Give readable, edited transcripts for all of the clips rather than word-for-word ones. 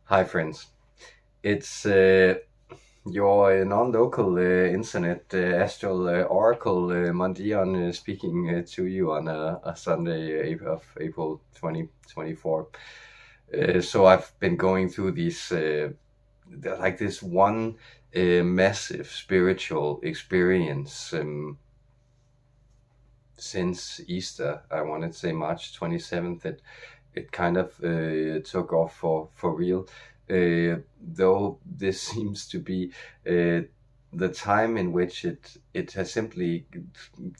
Hi, friends. It's your non-local internet astral oracle, Mondion, speaking to you on a Sunday of April 2024. So I've been going through these, like this one massive spiritual experience since Easter. I wanted to say March 27th. It kind of took off for real. Though this seems to be the time in which it has simply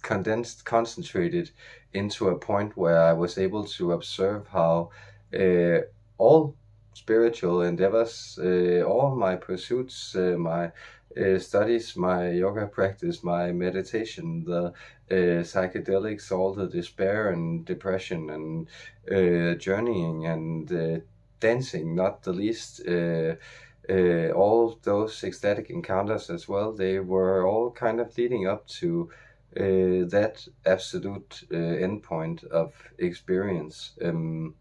concentrated into a point where I was able to observe how uh, all spiritual endeavors, all my pursuits, my studies, my yoga practice, my meditation, the psychedelics, all the despair and depression and journeying and dancing, not the least, all those ecstatic encounters as well, they were all kind of leading up to that absolute endpoint of experience, and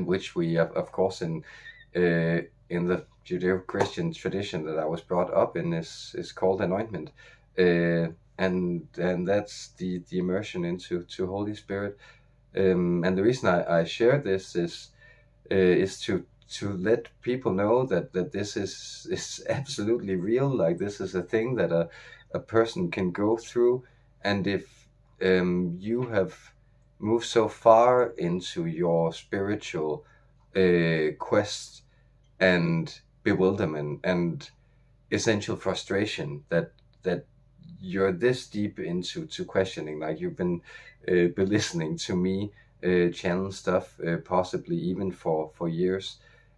which we, of course, in the Judeo-Christian tradition that I was brought up in, is called anointment, and that's the immersion into Holy Spirit. And the reason I share this is to let people know that this is absolutely real. Like, this is a thing that a person can go through, and if you have moved so far into your spiritual quest and bewilderment and essential frustration, that you're this deep into questioning, like you've been listening to me channel stuff, possibly even for years,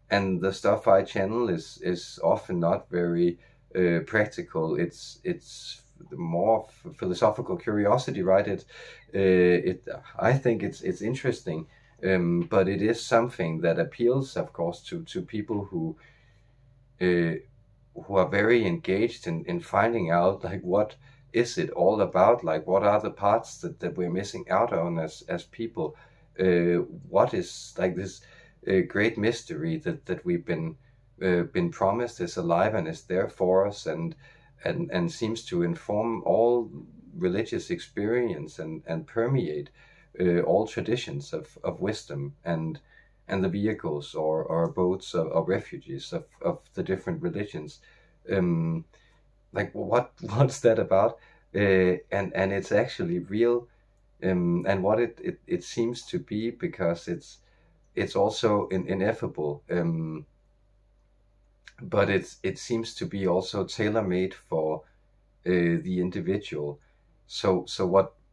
and the stuff I channel is often not very practical. It's more philosophical curiosity, right? It I think it's interesting, but it is something that appeals, of course, to people uh, who are very engaged in finding out, like, what is it all about? Like, what are the parts that we're missing out on as people? What is, like, this great mystery that we've been promised is alive and is there for us, and seems to inform all religious experience and permeate all traditions of wisdom and the vehicles or boats of refugees of the different religions. Um, like, what's that about? And it's actually real, and what it seems to be, because it's also ineffable, but it seems to be also tailor-made for the individual. So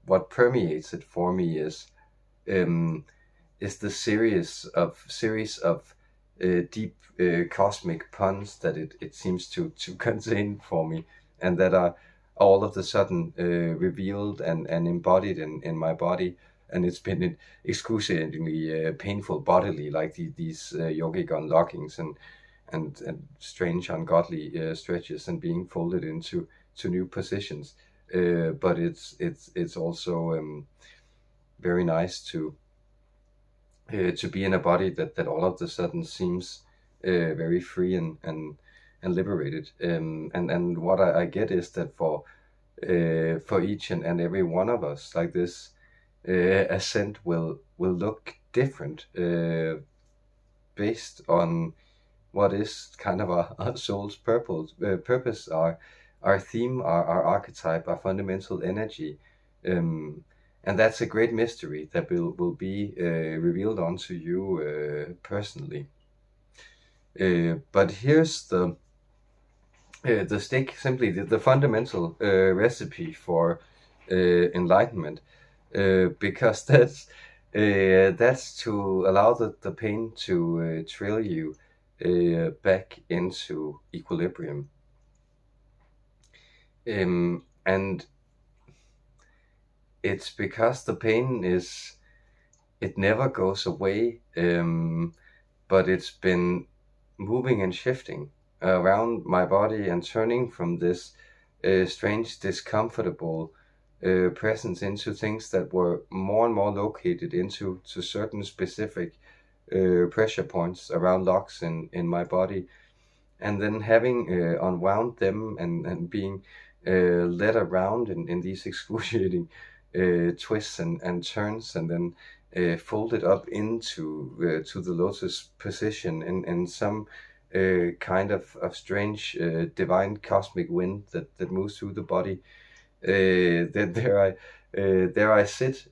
what permeates it for me um, is the series of deep cosmic puns that it seems to contain for me, and that are all of a sudden revealed and embodied in my body. And it's been excruciatingly painful bodily, like these yogic unlockings and strange ungodly stretches and being folded into new positions. But it's also very nice to be in a body that all of a sudden seems very free and liberated. And what I get is that for each and every one of us, like, this ascent will look different, based on what is kind of our soul's purpose, our theme, our archetype, our fundamental energy. And that's a great mystery that will be revealed onto you personally. But here's the stick, simply the fundamental recipe for enlightenment, because that's to allow the pain to trail you back into equilibrium. And it's because the pain it never goes away, but it's been moving and shifting around my body and turning from this strange, discomfortable presence into things that were more and more located into certain specific pressure points around locks in my body, and then having unwound them and being led around in these excruciating twists and turns, and then folded up into to the lotus position in some kind of strange divine cosmic wind that moves through the body. There I sit,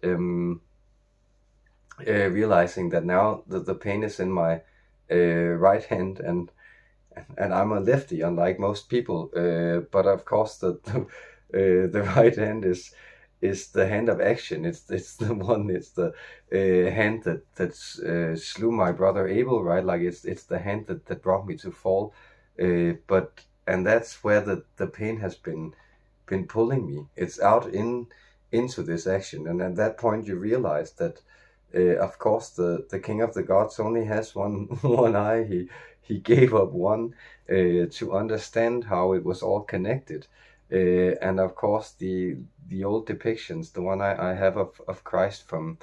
realizing that now the pain is in my right hand, and I'm a lefty, unlike most people. But of course, the right hand is the hand of action. It's the one. It's the hand that slew my brother Abel. Right, like it's the hand that brought me to fall. And that's where the pain has been pulling me. It's out into this action, and at that point you realize that. Of course, the king of the gods only has one eye. He gave up one to understand how it was all connected. And of course, the old depictions, the one I have of Christ from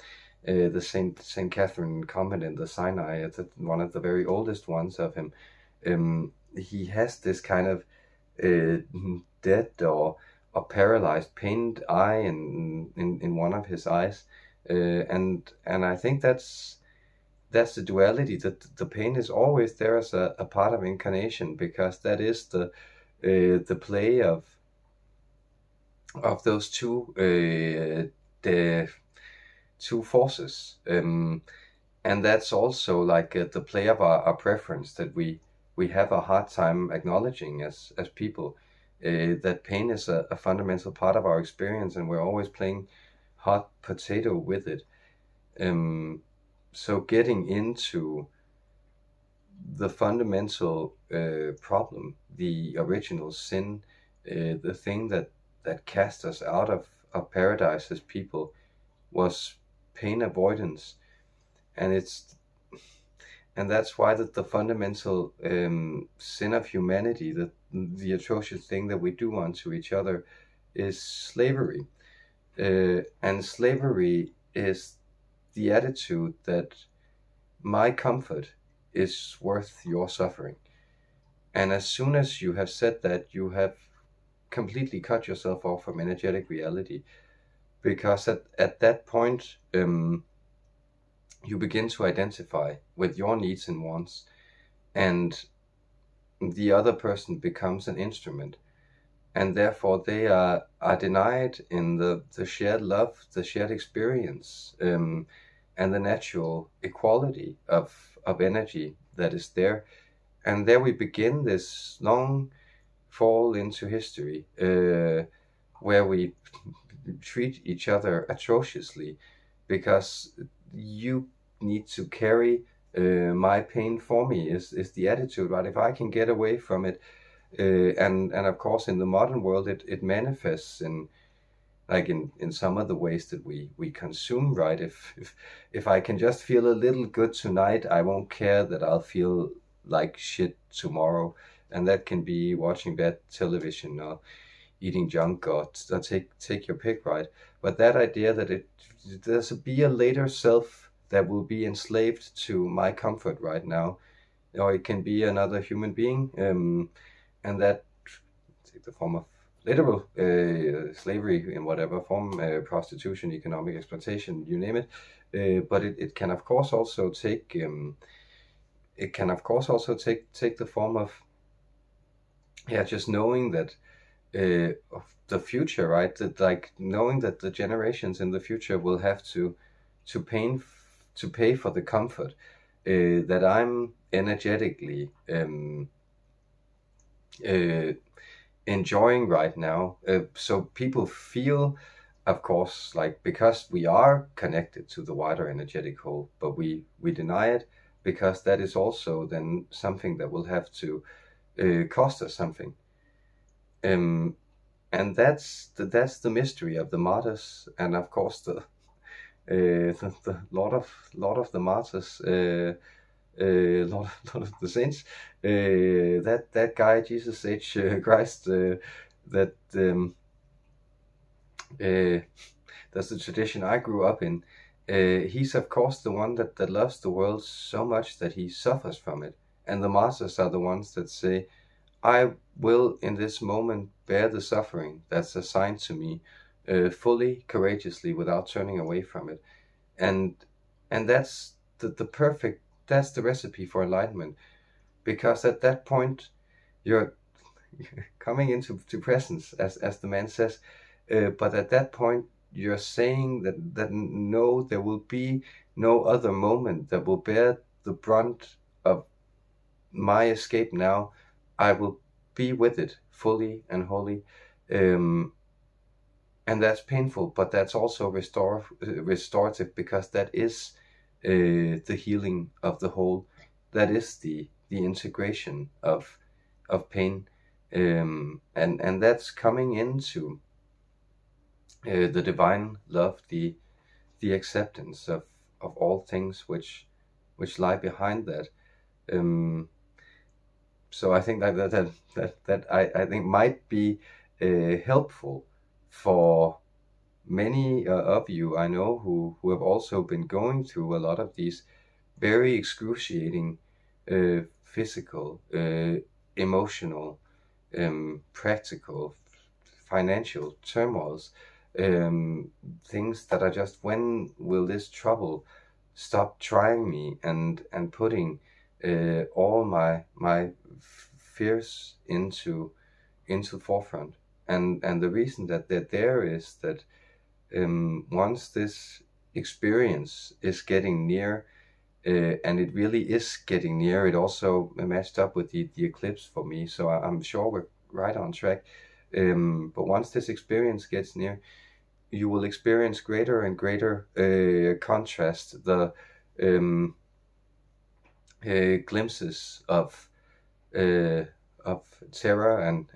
the Saint Catherine convent in the Sinai, it's one of the very oldest ones of him. He has this kind of dead or paralyzed, pained eye in one of his eyes. And I think that's the duality, that the pain is always there as a part of incarnation, because that is the play of those two the two forces, and that's also like the play of our preference that we have a hard time acknowledging as people, that pain is a fundamental part of our experience, and we're always playing hot potato with it. So getting into the fundamental problem, the original sin, the thing that cast us out of paradise as people, was pain avoidance. And that's why the fundamental sin of humanity, the atrocious thing that we do unto each other, is slavery. And slavery is the attitude that my comfort is worth your suffering. And as soon as you have said that, you have completely cut yourself off from energetic reality, because at that point you begin to identify with your needs and wants, and the other person becomes an instrument. And therefore they are denied in the shared love, the shared experience, and the natural equality of energy that is there. And there we begin this long fall into history, where we treat each other atrociously, because you need to carry my pain for me, is the attitude, right? If I can get away from it, and of course in the modern world it manifests in some of the ways that we consume, right? If I can just feel a little good tonight, I won't care that I'll feel like shit tomorrow. And that can be watching bad television or eating junk, or take your pick, right? But that idea that there's a later self that will be enslaved to my comfort right now, or it can be another human being, and that take the form of literal slavery in whatever form, prostitution, economic exploitation, you name it. But it can of course also take the form of just knowing that of the future, right? That, like, knowing that the generations in the future will have to pay for the comfort that I'm energetically enjoying right now. So people feel, of course, like, because we are connected to the wider energetic whole, but we deny it, because that is also then something that will have to cost us something. And that's the mystery of the martyrs, and of course the Lord of the martyrs, Lord of the saints, that guy Jesus H. Christ, that's the tradition I grew up in, he's of course the one that loves the world so much that he suffers from it. And the martyrs are the ones that say, I will in this moment bear the suffering that's assigned to me, fully, courageously, without turning away from it. And that's the perfect, that's the recipe for enlightenment. Because at that point, you're coming into presence, as the man says, but at that point, you're saying that no, there will be no other moment that will bear the brunt of my escape now. I will be with it fully and wholly. Um, and that's painful, but that's also restorative, because that is the healing of the whole. That is the integration of pain, and that's coming into the divine love, the acceptance of all things which lie behind that. So I think that I think might be helpful for many of you I know who have also been going through a lot of these very excruciating physical, emotional, practical, financial turmoils, things that are just, when will this trouble stop trying me and putting all my fears into forefront. And the reason that they're there is that once this experience is getting near, and it really is getting near, it also matched up with the eclipse for me, so I'm sure we're right on track. But once this experience gets near, you will experience greater and greater contrast, the glimpses of terror and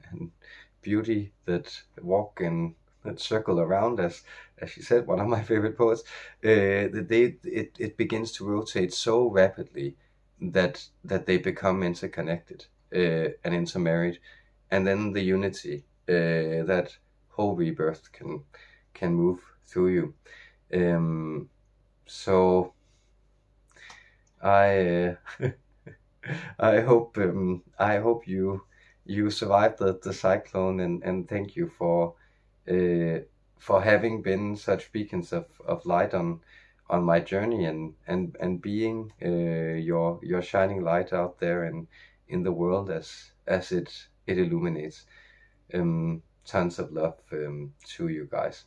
beauty that walk in that circle around, as she said, one of my favorite poets. It begins to rotate so rapidly that they become interconnected and intermarried, and then the unity, that whole rebirth can move through you. So I I hope you survived the cyclone, and thank you for having been such beacons of light on my journey, and being your shining light out there in the world as it illuminates. Tons of love to you guys.